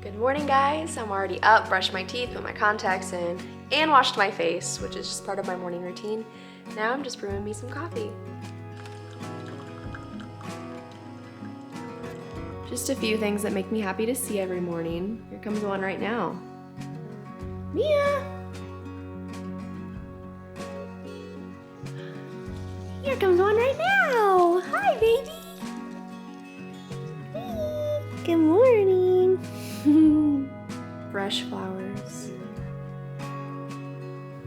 Good morning, guys. I'm already up, brushed my teeth, put my contacts in, and washed my face, which is just part of my morning routine. Now I'm just brewing me some coffee. Just a few things that make me happy to see every morning. Here comes one right now. Mia! Here comes one right now! Hi, baby! Hey, good morning! Fresh flowers.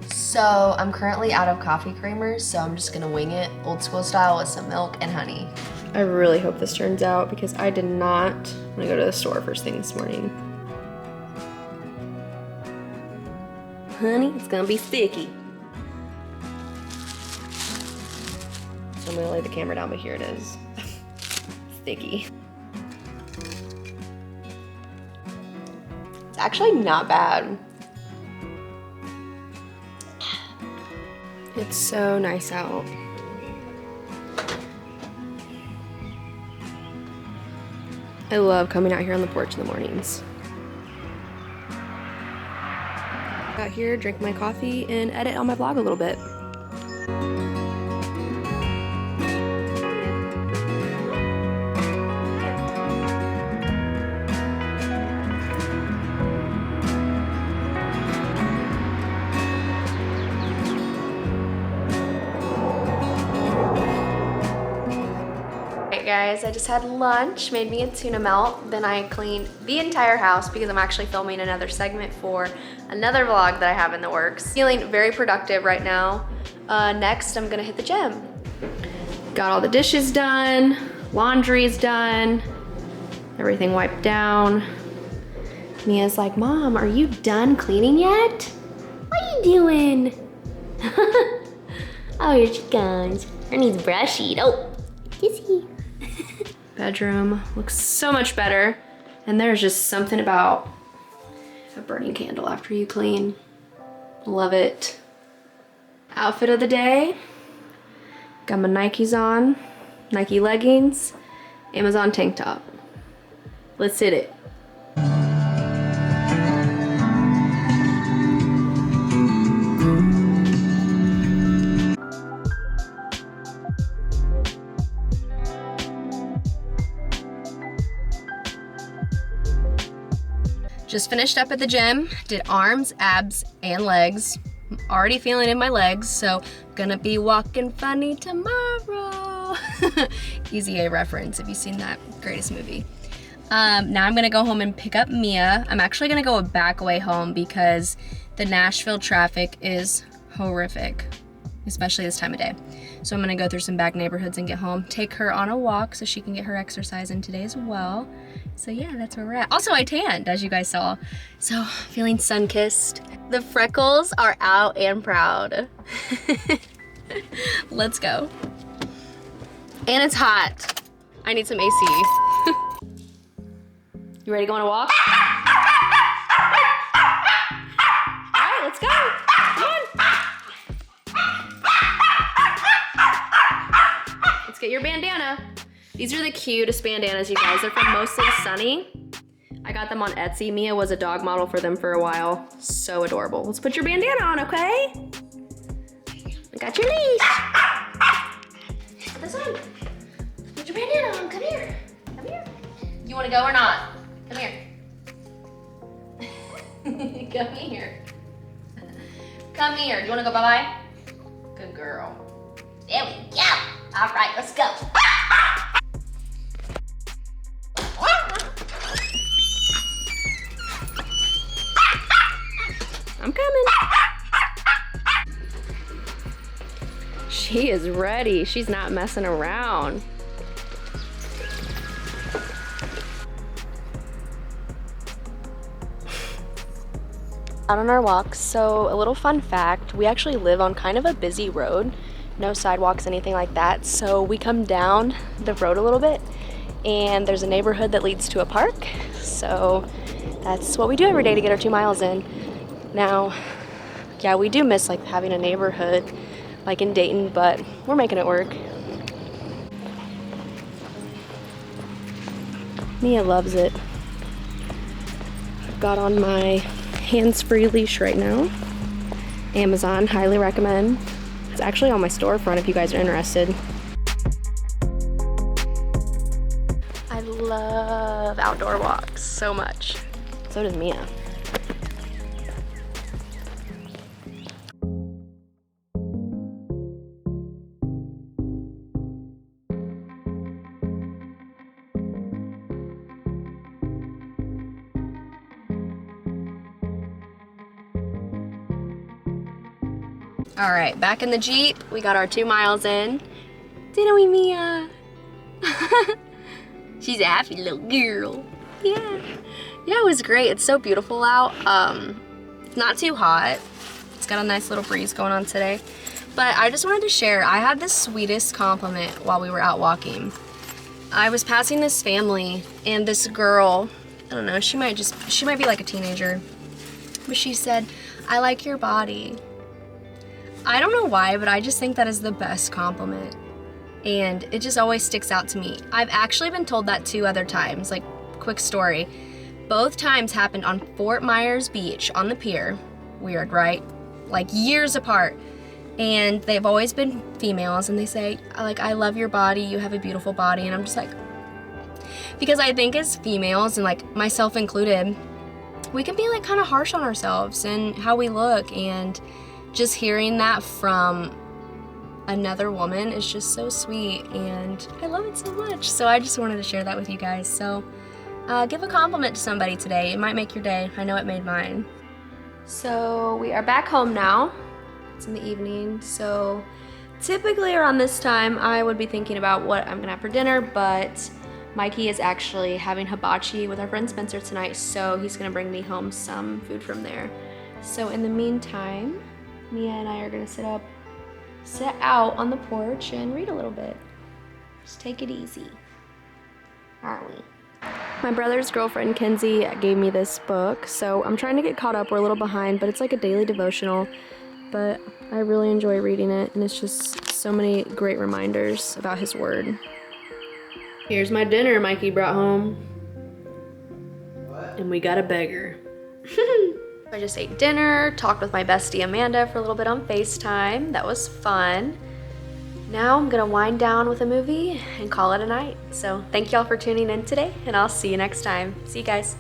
So I'm currently out of coffee creamers, so I'm just gonna wing it old school style with some milk and honey. I really hope this turns out because I did not want to go to the store first thing this morning. Honey, it's gonna be sticky. So I'm gonna lay the camera down, but here it is. Sticky. It's actually not bad. It's so nice out. I love coming out here on the porch in the mornings. Out here, drink my coffee, and edit on my vlog a little bit. Guys, I just had lunch, made me a tuna melt, then I cleaned the entire house because I'm actually filming another segment for another vlog that I have in the works. Feeling very productive right now. Next, I'm gonna hit the gym. Got all the dishes done, laundry's done, everything wiped down. Mia's like, Mom, are you done cleaning yet? What are you doing? Oh, here she comes. Her needs brushy. Oh, kissy. Bedroom looks so much better, and there's just something about a burning candle after you clean. Love it. Outfit of the day. Got my Nikes on, Nike leggings, Amazon tank top. Let's hit it. Just finished up at the gym, did arms, abs, and legs. I'm already feeling in my legs, so gonna be walking funny tomorrow. Easy A reference if you've seen that greatest movie. Now I'm gonna go home and pick up Mia. I'm actually gonna go back way home because the Nashville traffic is horrific, especially this time of day. So I'm gonna go through some back neighborhoods and get home, take her on a walk so she can get her exercise in today as well. So yeah, that's where we're at. Also, I tanned, as you guys saw. So, feeling sun-kissed. The freckles are out and proud. Let's go. And it's hot. I need some AC. You ready to go on a walk? All right, let's go. Come on. Let's get your bandana. These are the cutest bandanas, you guys. They're from Mostly Sunny. I got them on Etsy. Mia was a dog model for them for a while. So adorable. Let's put your bandana on, okay? I got your leash. Put this on. Put your bandana on. Come here. Come here. You want to go or not? Come here. Come here. Come here. Do you want to go bye-bye? Good girl. There we go. All right, let's go. I'm coming. She is ready. She's not messing around. Out on our walks, so a little fun fact, we actually live on kind of a busy road. No sidewalks, anything like that. So we come down the road a little bit and there's a neighborhood that leads to a park. So that's what we do every day to get our 2 miles in. Now, yeah, we do miss like having a neighborhood like in Dayton, but we're making it work. Mia loves it. got on my hands-free leash right now. Amazon, highly recommend. It's actually on my storefront if you guys are interested. I love outdoor walks so much. So does Mia. All right, back in the Jeep. We got our 2 miles in. Didn't we, Mia? She's a happy little girl. Yeah. Yeah, it was great. It's so beautiful out. It's not too hot. It's got a nice little breeze going on today. But I just wanted to share, I had the sweetest compliment while we were out walking. I was passing this family and this girl, I don't know, she might be like a teenager, but she said, "I like your body." I don't know why, but I just think that is the best compliment. And it just always sticks out to me. I've actually been told that 2 other times. Like, quick story. Both times happened on Fort Myers Beach on the pier. Weird, right? Like, years apart. And they've always been females, and they say, like, "I love your body, you have a beautiful body." And I'm just like, because I think as females, and like myself included, we can be like kind of harsh on ourselves and how we look, and just hearing that from another woman is just so sweet, and I love it so much. So I just wanted to share that with you guys. So give a compliment to somebody today. It might make your day. I know it made mine. So we are back home now. It's in the evening. So typically around this time I would be thinking about what I'm gonna have for dinner, but Mikey is actually having hibachi with our friend Spencer tonight, so he's gonna bring me home some food from there. So in the meantime, Mia and I are gonna sit out on the porch and read a little bit. Just take it easy, aren't we? My brother's girlfriend, Kenzie, gave me this book, so I'm trying to get caught up. We're a little behind, but it's like a daily devotional, but I really enjoy reading it, and it's just so many great reminders about his word. Here's my dinner Mikey brought home. What? And we got a beggar. I just ate dinner, talked with my bestie Amanda for a little bit on FaceTime. That was fun. Now I'm gonna wind down with a movie and call it a night. So thank y'all for tuning in today, and I'll see you next time. See you guys.